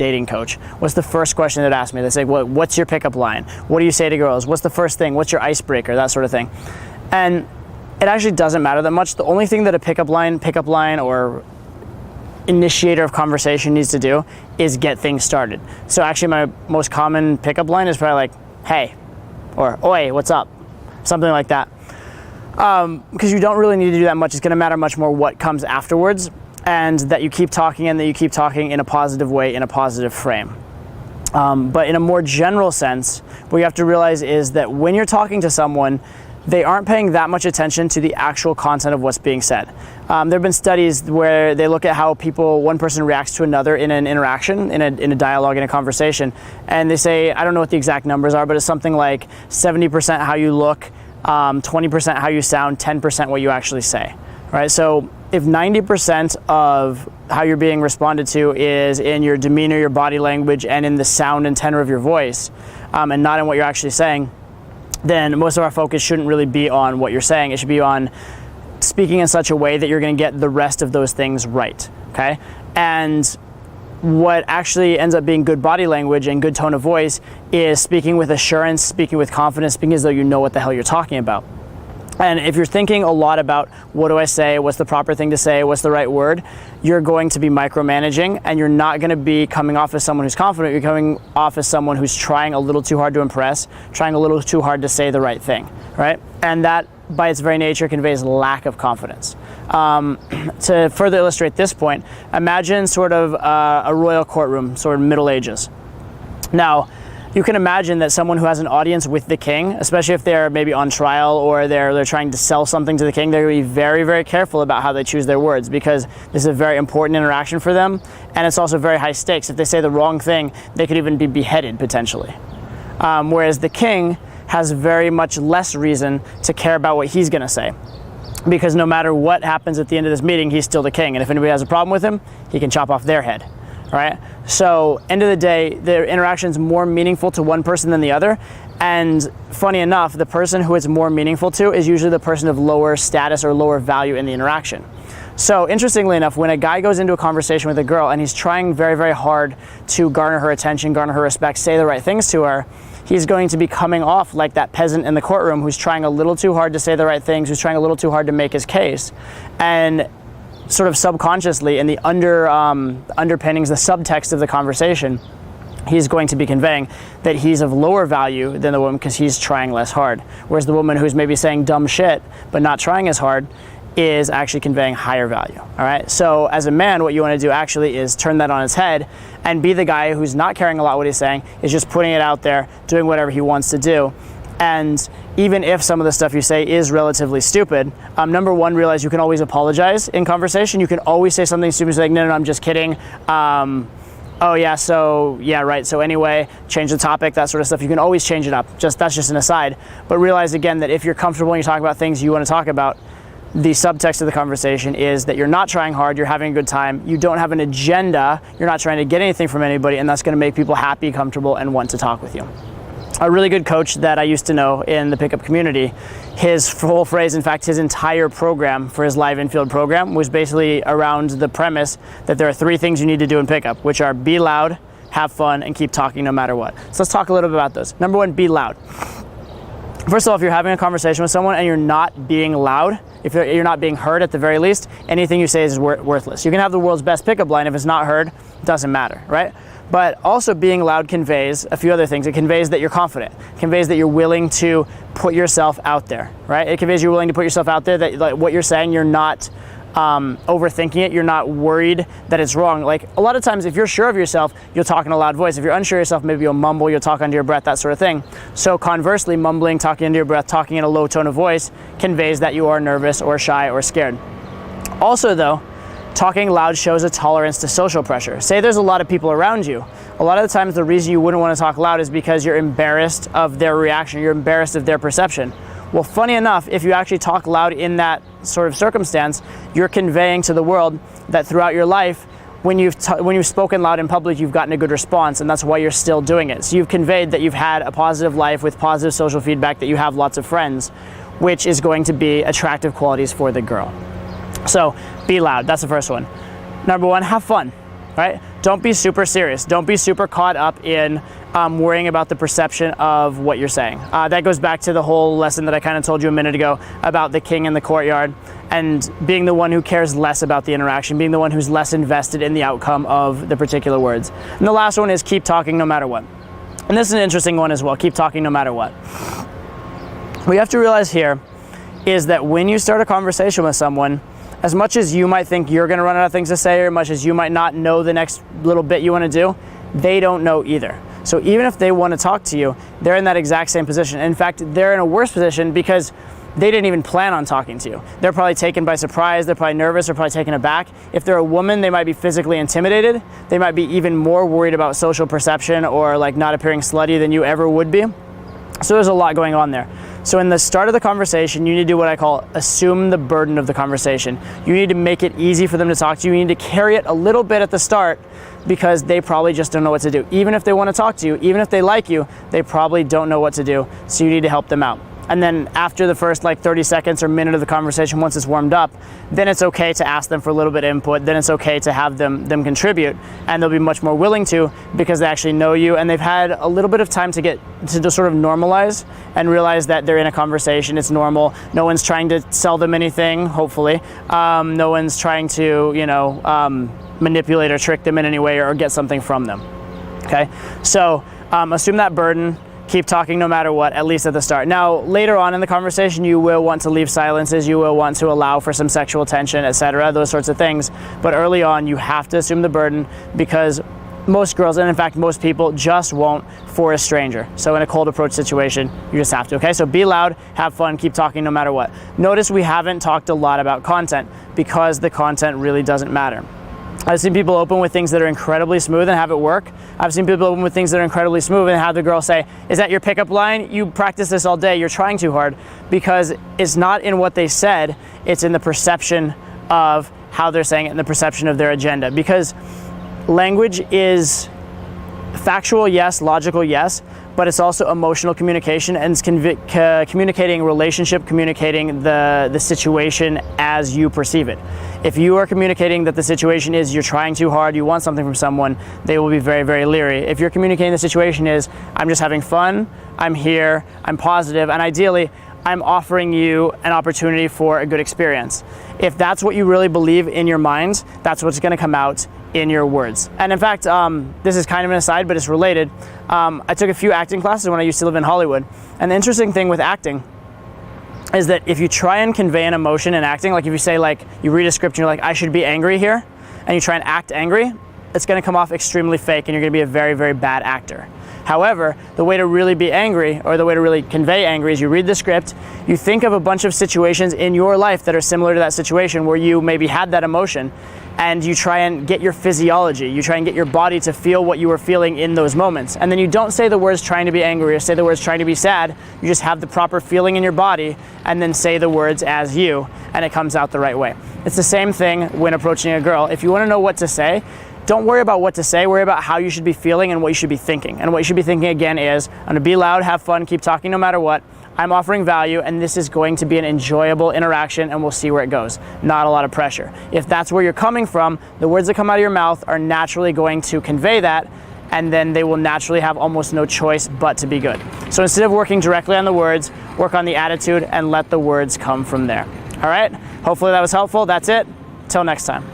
dating coach, what's the first question they'd ask me? They say, well, what's your pickup line? What do you say to girls? What's the first thing? What's your icebreaker? That sort of thing. And it actually doesn't matter that much. The only thing that a pickup line or initiator of conversation needs to do is get things started. So actually my most common pickup line is probably like, hey, or oi, what's up? Something like that. Because you don't really need to do that much. It's gonna matter much more what comes afterwards, and that you keep talking and that you keep talking in a positive way, in a positive frame. But in a more general sense, what you have to realize is that when you're talking to someone, they aren't paying that much attention to the actual content of what's being said. There have been studies where they look at how one person reacts to another in an interaction, in a dialogue, in a conversation, and they say, I don't know what the exact numbers are, but it's something like 70% how you look, 20% how you sound, 10% what you actually say, right? So if 90% of how you're being responded to is in your demeanor, your body language, and in the sound and tenor of your voice, and not in what you're actually saying, then most of our focus shouldn't really be on what you're saying. It should be on speaking in such a way that you're gonna get the rest of those things right, okay? And what actually ends up being good body language and good tone of voice is speaking with assurance, speaking with confidence, speaking as though you know what the hell you're talking about. And if you're thinking a lot about what do I say, what's the proper thing to say, what's the right word, you're going to be micromanaging, and you're not going to be coming off as someone who's confident. You're coming off as someone who's trying a little too hard to impress, trying a little too hard to say the right thing, right? And that, by its very nature, conveys lack of confidence. To further illustrate this point, imagine sort of a royal courtroom, sort of Middle Ages. Now, you can imagine that someone who has an audience with the king, especially if they're maybe on trial or they're trying to sell something to the king, they're going to be very, very careful about how they choose their words, because this is a very important interaction for them, and it's also very high stakes. If they say the wrong thing, they could even be beheaded potentially. Whereas the king has very much less reason to care about what he's going to say, because no matter what happens at the end of this meeting, he's still the king, and if anybody has a problem with him, he can chop off their head. Right? So, end of the day, the interaction is more meaningful to one person than the other. And funny enough, the person who it's more meaningful to is usually the person of lower status or lower value in the interaction. So, interestingly enough, when a guy goes into a conversation with a girl and he's trying very, very hard to garner her attention, garner her respect, say the right things to her, he's going to be coming off like that peasant in the courtroom who's trying a little too hard to say the right things, who's trying a little too hard to make his case. And sort of subconsciously, in the underpinnings, the subtext of the conversation, he's going to be conveying that he's of lower value than the woman because he's trying less hard. Whereas the woman who's maybe saying dumb shit but not trying as hard is actually conveying higher value, all right? So as a man, what you want to do actually is turn that on its head and be the guy who's not caring a lot what he's saying, is just putting it out there, doing whatever he wants to do. And even if some of the stuff you say is relatively stupid, number one, realize you can always apologize in conversation. You can always say something stupid, like, no, I'm just kidding. Oh yeah, so, yeah, right, so anyway, change the topic, that sort of stuff. You can always change it up. That's just an aside. But realize again that if you're comfortable and you talk about things you want to talk about, the subtext of the conversation is that you're not trying hard, you're having a good time, you don't have an agenda, you're not trying to get anything from anybody, and that's going to make people happy, comfortable, and want to talk with you. A really good coach that I used to know in the pickup community, his whole phrase, in fact, his entire program for his live infield program was basically around the premise that there are three things you need to do in pickup, which are be loud, have fun, and keep talking no matter what. So let's talk a little bit about those. Number one, be loud. First of all, if you're having a conversation with someone and you're not being loud, if you're not being heard at the very least, anything you say is worthless. You can have the world's best pickup line. If it's not heard, it doesn't matter, right? But also being loud conveys a few other things. It conveys that you're confident. It conveys that you're willing to put yourself out there, right? It conveys you're willing to put yourself out there, that like, what you're saying, you're not overthinking it. You're not worried that it's wrong. Like a lot of times, if you're sure of yourself, you'll talk in a loud voice. If you're unsure of yourself, maybe you'll mumble, you'll talk under your breath, that sort of thing. So conversely, mumbling, talking under your breath, talking in a low tone of voice conveys that you are nervous or shy or scared. Also though, talking loud shows a tolerance to social pressure. Say there's a lot of people around you. A lot of the times the reason you wouldn't want to talk loud is because you're embarrassed of their reaction, you're embarrassed of their perception. Well, funny enough, if you actually talk loud in that sort of circumstance, you're conveying to the world that throughout your life, when you've spoken loud in public, you've gotten a good response, and that's why you're still doing it. So you've conveyed that you've had a positive life with positive social feedback, that you have lots of friends, which is going to be attractive qualities for the girl. So be loud, that's the first one. Number one, have fun, right? don't be super serious. Don't be super caught up in worrying about the perception of what you're saying. That goes back to the whole lesson that I kind of told you a minute ago about the king in the courtyard and being the one who cares less about the interaction, being the one who's less invested in the outcome of the particular words. And the last one is keep talking no matter what. And this is an interesting one as well. Keep talking no matter what. What you have to realize here is that when you start a conversation with someone, as much as you might think you're going to run out of things to say, or as much as you might not know the next little bit you want to do, they don't know either. So even if they want to talk to you, they're in that exact same position. In fact, they're in a worse position because they didn't even plan on talking to you. They're probably taken by surprise, they're probably nervous, they're probably taken aback. If they're a woman, they might be physically intimidated. They might be even more worried about social perception or like not appearing slutty than you ever would be. So there's a lot going on there. So in the start of the conversation, you need to do what I call assume the burden of the conversation. You need to make it easy for them to talk to you. You need to carry it a little bit at the start because they probably just don't know what to do. Even if they want to talk to you, even if they like you, they probably don't know what to do. So you need to help them out. And then after the first like 30 seconds or minute of the conversation, once it's warmed up, then it's okay to ask them for a little bit of input. Then it's okay to have them contribute, and they'll be much more willing to because they actually know you and they've had a little bit of time to get to just sort of normalize and realize that they're in a conversation. It's normal. No one's trying to sell them anything, hopefully. No one's trying to, manipulate or trick them in any way or get something from them. Okay, so assume that burden. Keep talking no matter what, at least at the start. Now, later on in the conversation, you will want to leave silences, you will want to allow for some sexual tension, etc., those sorts of things. But early on, you have to assume the burden because most girls, and in fact most people, just won't for a stranger. So in a cold approach situation, you just have to, okay? So be loud, have fun, keep talking no matter what. Notice we haven't talked a lot about content because the content really doesn't matter. I've seen people open with things that are incredibly smooth and have it work. I've seen people open with things that are incredibly smooth and have the girl say, is that your pickup line? You practice this all day, you're trying too hard, because it's not in what they said, it's in the perception of how they're saying it and the perception of their agenda. Because language is factual, yes, logical, yes, but it's also emotional communication and it's communicating relationship, communicating the situation as you perceive it. If you are communicating that the situation is you're trying too hard, you want something from someone, they will be very, very leery. If you're communicating the situation is, I'm just having fun, I'm here, I'm positive, and ideally, I'm offering you an opportunity for a good experience. If that's what you really believe in your mind, that's what's gonna come out in your words. And in fact, this is kind of an aside, but it's related. I took a few acting classes when I used to live in Hollywood. And the interesting thing with acting is that if you try and convey an emotion in acting, like if you say like, you read a script and you're like, I should be angry here, and you try and act angry, it's gonna come off extremely fake and you're gonna be a very, very bad actor. However, the way to really be angry, or the way to really convey angry, is you read the script, you think of a bunch of situations in your life that are similar to that situation where you maybe had that emotion, and you try and get your physiology, you try and get your body to feel what you were feeling in those moments. And then you don't say the words trying to be angry or say the words trying to be sad, you just have the proper feeling in your body and then say the words as you, and it comes out the right way. It's the same thing when approaching a girl. If you want to know what to say, don't worry about what to say, worry about how you should be feeling and what you should be thinking. And what you should be thinking again is, I'm gonna be loud, have fun, keep talking no matter what. I'm offering value and this is going to be an enjoyable interaction and we'll see where it goes. Not a lot of pressure. If that's where you're coming from, the words that come out of your mouth are naturally going to convey that, and then they will naturally have almost no choice but to be good. So instead of working directly on the words, work on the attitude and let the words come from there. All right? Hopefully that was helpful. That's it. Till next time.